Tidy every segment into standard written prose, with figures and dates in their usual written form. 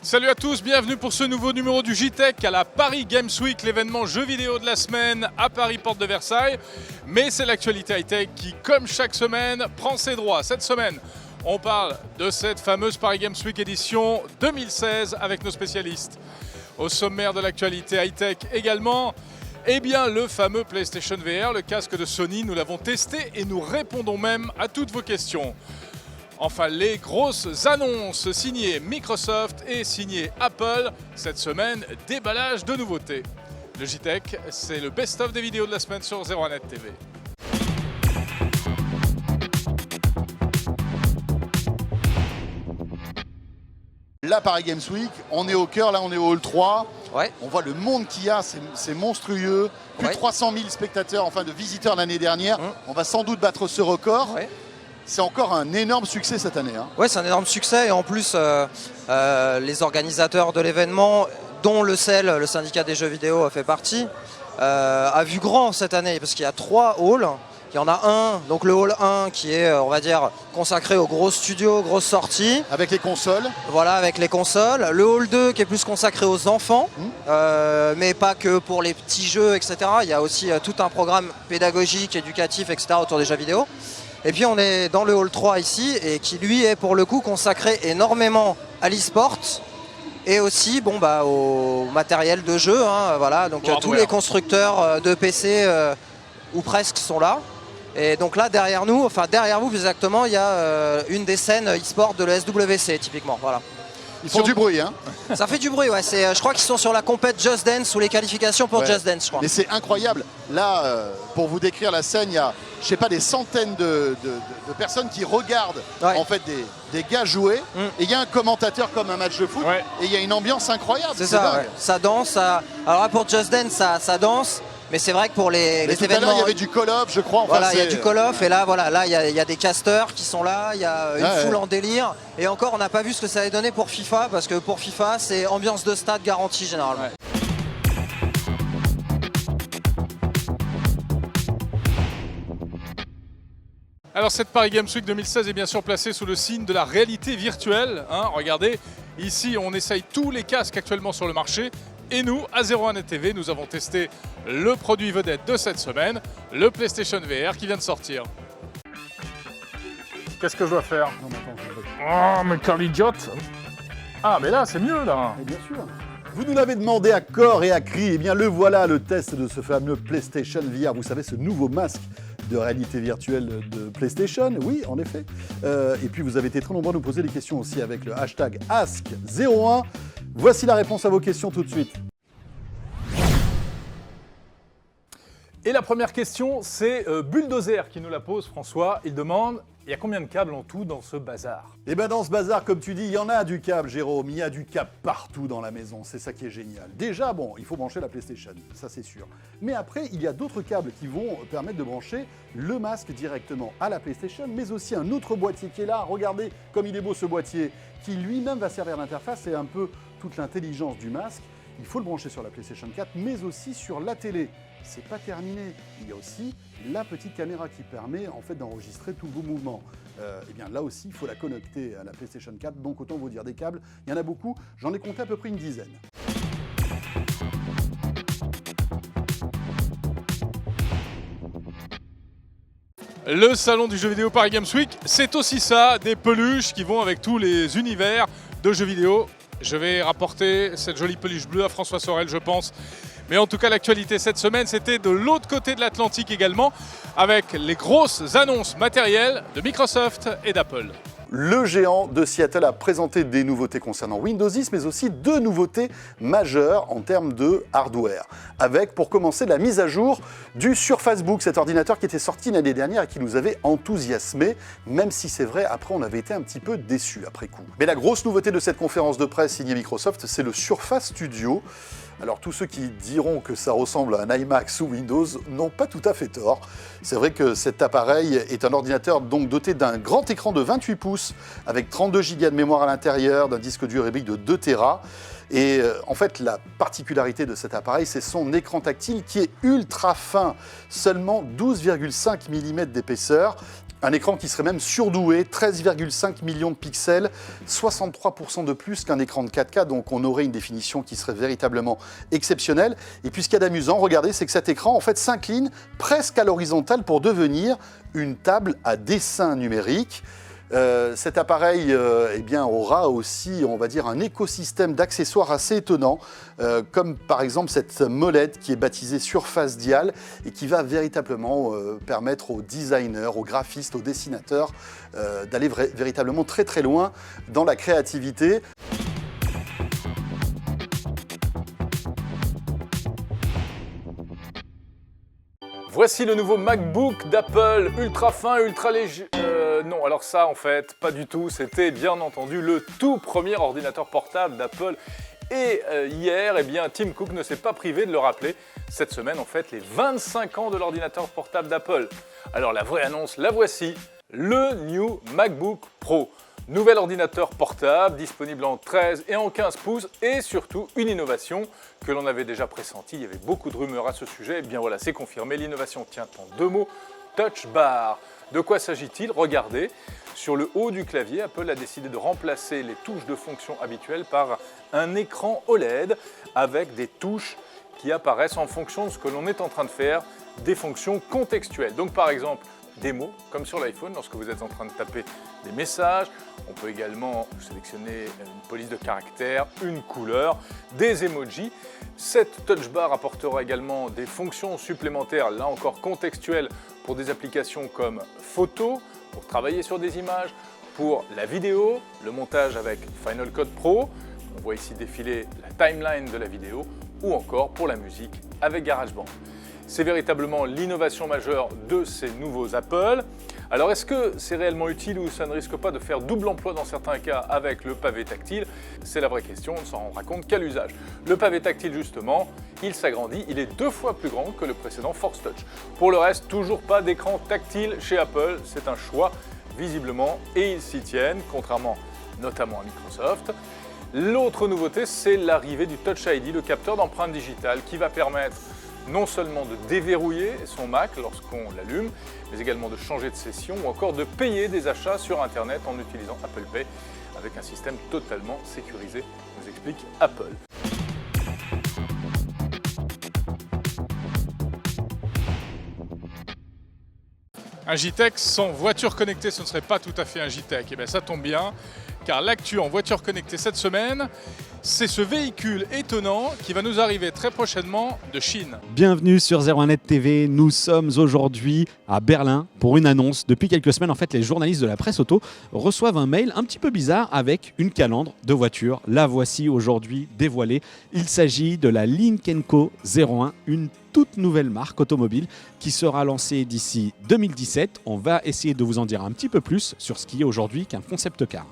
Salut à tous, bienvenue pour ce nouveau numéro du JTech à la Paris Games Week, l'événement jeux vidéo de la semaine à Paris, porte de Versailles. Mais c'est l'actualité high-tech qui, comme chaque semaine, prend ses droits. Cette semaine, on parle de cette fameuse Paris Games Week édition 2016 avec nos spécialistes. Au sommaire de l'actualité high-tech également, eh bien le fameux PlayStation VR, le casque de Sony, nous l'avons testé et nous répondons même à toutes vos questions. Enfin, les grosses annonces signées Microsoft et signées Apple. Cette semaine, déballage de nouveautés. Le JTech, c'est le best-of des vidéos de la semaine sur 01net TV. La Paris Games Week, on est au cœur, là on est au Hall 3. Ouais. On voit le monde qu'il y a, c'est monstrueux. Plus de 300 000 spectateurs, enfin de visiteurs l'année dernière. On va sans doute battre ce record. C'est encore un énorme succès cette année. Oui, c'est un énorme succès et en plus les organisateurs de l'événement, dont le CEL, le syndicat des jeux vidéo, fait partie, a vu grand cette année parce qu'il y a 3 halls. Il y en a un, donc le hall 1 qui est, on va dire, consacré aux gros studios, grosses sorties. Avec les consoles. Voilà, avec les consoles. Le hall 2 qui est plus consacré aux enfants, mais pas que pour les petits jeux, etc. Il y a aussi tout un programme pédagogique, éducatif, etc. autour des jeux vidéo. Et puis on est dans le hall 3 ici, et qui lui est pour le coup consacré énormément à l'e-sport et aussi au matériel de jeu. Voilà. Donc tous les constructeurs de PC ou presque sont là. Et donc là derrière nous, enfin derrière vous exactement, il y a une des scènes e-sport de la SWC typiquement. Voilà. Ils font du bruit, hein. Ça fait du bruit, ouais. Je crois qu'ils sont sur la compète Just Dance ou les qualifications pour Just Dance, je crois. Mais c'est incroyable. Là, pour vous décrire la scène, il y a, je sais pas, des centaines de personnes qui regardent en fait des gars jouer. Et il y a un commentateur comme un match de foot. Et il y a une ambiance incroyable. C'est ça. Ouais. Ça danse. Alors là, pour Just Dance, ça danse. Mais c'est vrai que pour les événements, il y avait du call-off, je crois. Enfin, voilà, il y a du call-off et là, voilà, là, il y a des casteurs qui sont là, il y a une foule en délire. Et encore, on n'a pas vu ce que ça allait donner pour FIFA, parce que pour FIFA, c'est ambiance de stade garantie généralement. Alors cette Paris Games Week 2016 est bien sûr placée sous le signe de la réalité virtuelle. Regardez, ici on essaye tous les casques actuellement sur le marché. Et nous, à 01net TV, nous avons testé le produit vedette de cette semaine, le PlayStation VR qui vient de sortir. Qu'est-ce que je dois faire? Oh, mais quel idiote! Ah, mais là, c'est mieux, là! Et bien sûr. Vous nous l'avez demandé à corps et à cri, et bien le voilà, le test de ce fameux PlayStation VR. Vous savez, ce nouveau masque de réalité virtuelle de PlayStation, oui, en effet. Et puis vous avez été très nombreux à nous poser des questions aussi avec le hashtag Ask01. Voici la réponse à vos questions tout de suite. Et la première question, c'est Bulldozer qui nous la pose, François. Il demande, il y a combien de câbles en tout dans ce bazar? Eh bien dans ce bazar, comme tu dis, il y en a du câble, Jérôme. Il y a du câble partout dans la maison, c'est ça qui est génial. Déjà, bon, il faut brancher la PlayStation, ça c'est sûr. Mais après, il y a d'autres câbles qui vont permettre de brancher le masque directement à la PlayStation, mais aussi un autre boîtier qui est là. Regardez comme il est beau ce boîtier, qui lui-même va servir d'interface et un peu toute l'intelligence du masque. Il faut le brancher sur la PlayStation 4, mais aussi sur la télé. C'est pas terminé. Il y a aussi la petite caméra qui permet en fait d'enregistrer tous vos mouvements. Et bien là aussi, il faut la connecter à la PlayStation 4. Donc autant vous dire des câbles, il y en a beaucoup. J'en ai compté à peu près une dizaine. Le salon du jeu vidéo Paris Games Week, c'est aussi ça, des peluches qui vont avec tous les univers de jeux vidéo. Je vais rapporter cette jolie peluche bleue à François Sorel, je pense. Mais en tout cas, l'actualité cette semaine, c'était de l'autre côté de l'Atlantique également, avec les grosses annonces matérielles de Microsoft et d'Apple. Le géant de Seattle a présenté des nouveautés concernant Windows 10, mais aussi 2 nouveautés majeures en termes de hardware. Avec, pour commencer, la mise à jour du Surface Book, cet ordinateur qui était sorti l'année dernière et qui nous avait enthousiasmé, même si c'est vrai, après on avait été un petit peu déçus après coup. Mais la grosse nouveauté de cette conférence de presse signée Microsoft, c'est le Surface Studio. Alors tous ceux qui diront que ça ressemble à un iMac sous Windows n'ont pas tout à fait tort. C'est vrai que cet appareil est un ordinateur donc doté d'un grand écran de 28 pouces avec 32 Go de mémoire à l'intérieur, d'un disque dur hybride de 2 Tera. Et en fait, la particularité de cet appareil, c'est son écran tactile qui est ultra fin, seulement 12,5 mm d'épaisseur. Un écran qui serait même surdoué, 13,5 millions de pixels, 63% de plus qu'un écran de 4K, donc on aurait une définition qui serait véritablement exceptionnelle. Et puis ce qu'il y a d'amusant, regardez, c'est que cet écran en fait s'incline presque à l'horizontale pour devenir une table à dessin numérique. Cet appareil eh bien, aura aussi, on va dire, un écosystème d'accessoires assez étonnant, comme par exemple cette molette qui est baptisée Surface Dial et qui va véritablement permettre aux designers, aux graphistes, aux dessinateurs d'aller véritablement très très loin dans la créativité. Voici le nouveau MacBook d'Apple, ultra fin, ultra léger. Non, alors ça en fait, pas du tout. C'était bien entendu le tout premier ordinateur portable d'Apple. Et hier, eh bien, Tim Cook ne s'est pas privé de le rappeler. Cette semaine, en fait, les 25 ans de l'ordinateur portable d'Apple. Alors la vraie annonce, la voici, le New MacBook Pro. Nouvel ordinateur portable, disponible en 13 et en 15 pouces et surtout une innovation que l'on avait déjà pressentie. Il y avait beaucoup de rumeurs à ce sujet. Eh bien voilà, c'est confirmé. L'innovation tient en deux mots, Touch Bar. De quoi s'agit-il? Regardez, sur le haut du clavier, Apple a décidé de remplacer les touches de fonction habituelles par un écran OLED avec des touches qui apparaissent en fonction de ce que l'on est en train de faire, des fonctions contextuelles. Donc par exemple, des mots, comme sur l'iPhone, lorsque vous êtes en train de taper des messages. On peut également sélectionner une police de caractères, une couleur, des emojis. Cette touch bar apportera également des fonctions supplémentaires, là encore contextuelles, pour des applications comme photo, pour travailler sur des images, pour la vidéo, le montage avec Final Cut Pro. On voit ici défiler la timeline de la vidéo, ou encore pour la musique avec GarageBand. C'est véritablement l'innovation majeure de ces nouveaux Apple. Alors est-ce que c'est réellement utile ou ça ne risque pas de faire double emploi dans certains cas avec le pavé tactile? C'est la vraie question, on ne s'en rendra compte qu'à l'usage. Le pavé tactile justement, il s'agrandit, il est 2 fois plus grand que le précédent Force Touch. Pour le reste, toujours pas d'écran tactile chez Apple, c'est un choix visiblement et ils s'y tiennent, contrairement notamment à Microsoft. L'autre nouveauté, c'est l'arrivée du Touch ID, le capteur d'empreinte digitale qui va permettre non seulement de déverrouiller son Mac lorsqu'on l'allume, mais également de changer de session ou encore de payer des achats sur Internet en utilisant Apple Pay avec un système totalement sécurisé, nous explique Apple. Un JTech sans voiture connectée, ce ne serait pas tout à fait un JTech. Et bien ça tombe bien, car l'actu en voiture connectée cette semaine, c'est ce véhicule étonnant qui va nous arriver très prochainement de Chine. Bienvenue sur 01net TV, nous sommes aujourd'hui à Berlin pour une annonce. Depuis quelques semaines, en fait, les journalistes de la presse auto reçoivent un mail un petit peu bizarre avec une calandre de voiture. La voici aujourd'hui dévoilée. Il s'agit de la Lynk & Co 01, une toute nouvelle marque automobile qui sera lancée d'ici 2017. On va essayer de vous en dire un petit peu plus sur ce qui est aujourd'hui qu'un concept car.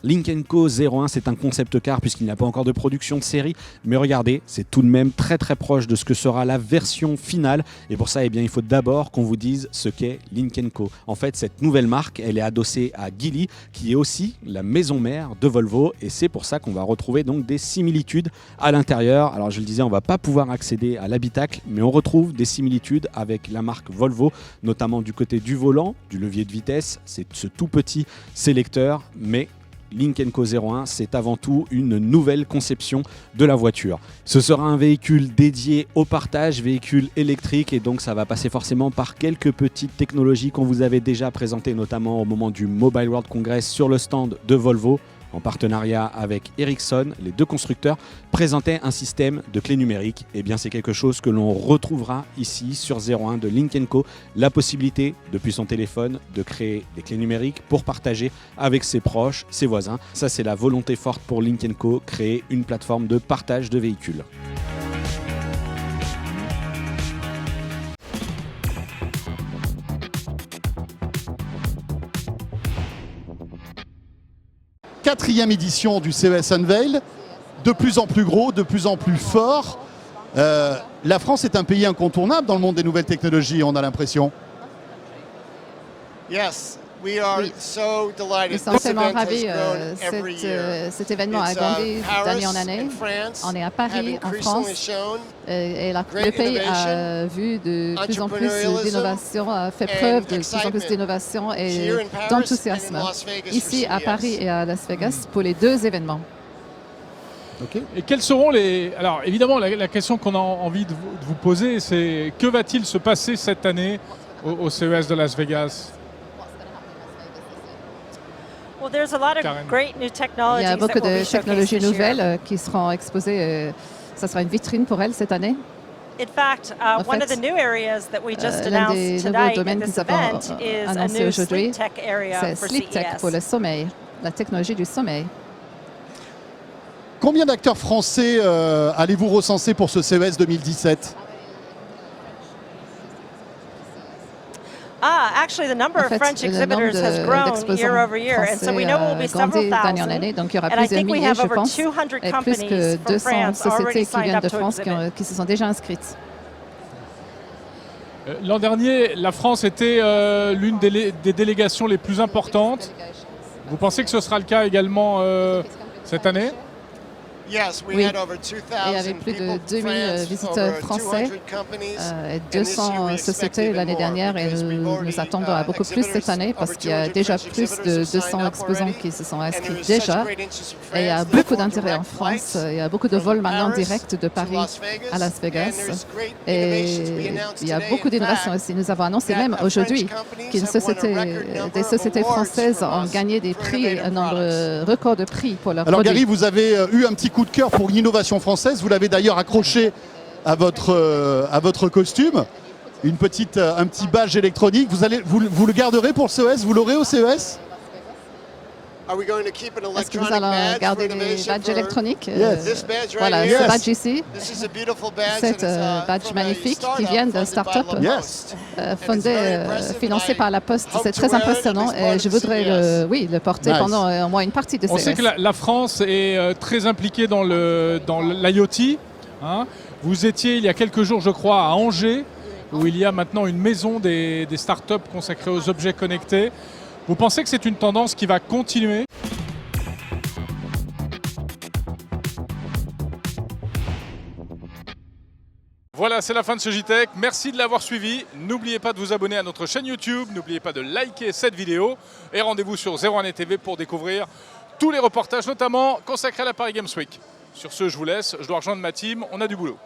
Lynk & Co 01, c'est un concept car puisqu'il n'y a pas encore de production de série, mais regardez, c'est tout de même très très proche de ce que sera la version finale. Et pour ça, eh bien, il faut d'abord qu'on vous dise ce qu'est Lynk & Co. En fait, cette nouvelle marque, elle est adossée à Geely, qui est aussi la maison mère de Volvo, et c'est pour ça qu'on va retrouver donc des similitudes à l'intérieur. Alors je le disais, on ne va pas pouvoir accéder à l'habitacle, mais on retrouve des similitudes avec la marque Volvo, notamment du côté du volant, du levier de vitesse, c'est ce tout petit sélecteur, mais Lynk & Co 01, c'est avant tout une nouvelle conception de la voiture. Ce sera un véhicule dédié au partage, véhicule électrique, et donc ça va passer forcément par quelques petites technologies qu'on vous avait déjà présentées, notamment au moment du Mobile World Congress sur le stand de Volvo. En partenariat avec Ericsson, les deux constructeurs présentaient un système de clés numériques. Et bien c'est quelque chose que l'on retrouvera ici sur 01 de Lynk & Co. La possibilité, depuis son téléphone, de créer des clés numériques pour partager avec ses proches, ses voisins. Ça, c'est la volonté forte pour Lynk & Co. Créer une plateforme de partage de véhicules. Quatrième édition du CES Unveil, de plus en plus gros, de plus en plus fort. La France est un pays incontournable dans le monde des nouvelles technologies, on a l'impression. Yes, Oui. Nous sommes tellement ravis. Cet événement a grandi d'année en année. On est à Paris, en France, et le pays a vu de plus en plus d'innovation, a fait preuve de plus en plus d'innovation et d'enthousiasme. Ici, à Paris et à Las Vegas, pour les deux événements. Okay. Et quels seront les... Alors évidemment, la question qu'on a envie de vous poser, c'est que va-t-il se passer cette année au CES de Las Vegas? Il y a beaucoup de technologies nouvelles qui seront exposées. Ça sera une vitrine pour elles cette année. En fait, l'un des nouveaux domaines que nous avons annoncé aujourd'hui, c'est Sleep Tech pour le sommeil, la technologie du sommeil. Combien d'acteurs français allez-vous recenser pour ce CES 2017? En fait, le nombre d'exposants français grandit d'année en année, donc il y aura plusieurs milliers, je pense, et plus que 200 sociétés qui viennent de France qui se sont déjà inscrites. L'an dernier, la France était l'une des délégations les plus importantes. Vous pensez que ce sera le cas également cette année? Oui, il y avait plus de 2000 visiteurs français et 200 sociétés l'année dernière et nous attendons à beaucoup plus cette année parce qu'il y a déjà plus de 200 exposants qui se sont inscrits déjà et il y a beaucoup d'intérêt en France. Il y a beaucoup de vols maintenant directs de Paris à Las Vegas et il y a beaucoup d'innovations aussi. Nous avons annoncé même aujourd'hui des sociétés françaises ont gagné des prix, un nombre record de prix pour leurs produits. Alors Gary, vous avez eu un petit coup de cœur pour une innovation française. Vous l'avez d'ailleurs accroché à votre costume. Un petit badge électronique. Vous le garderez pour le CES? Vous l'aurez au CES? Est-ce que nous allons garder les badges électroniques? Voilà, ce badge ici, c'est un badge magnifique qui vient de start-up financé par la Poste. C'est très impressionnant et je voudrais le porter pendant au moins une partie de CES. On sait que la France est très impliquée dans l'IoT. Hein. Vous étiez il y a quelques jours, je crois, à Angers, où il y a maintenant une maison des startups consacrées aux objets connectés. Vous pensez que c'est une tendance qui va continuer? Voilà, c'est la fin de ce JTech. Merci de l'avoir suivi. N'oubliez pas de vous abonner à notre chaîne YouTube. N'oubliez pas de liker cette vidéo. Et rendez-vous sur 01net TV pour découvrir tous les reportages, notamment consacrés à la Paris Games Week. Sur ce, je vous laisse. Je dois rejoindre ma team. On a du boulot.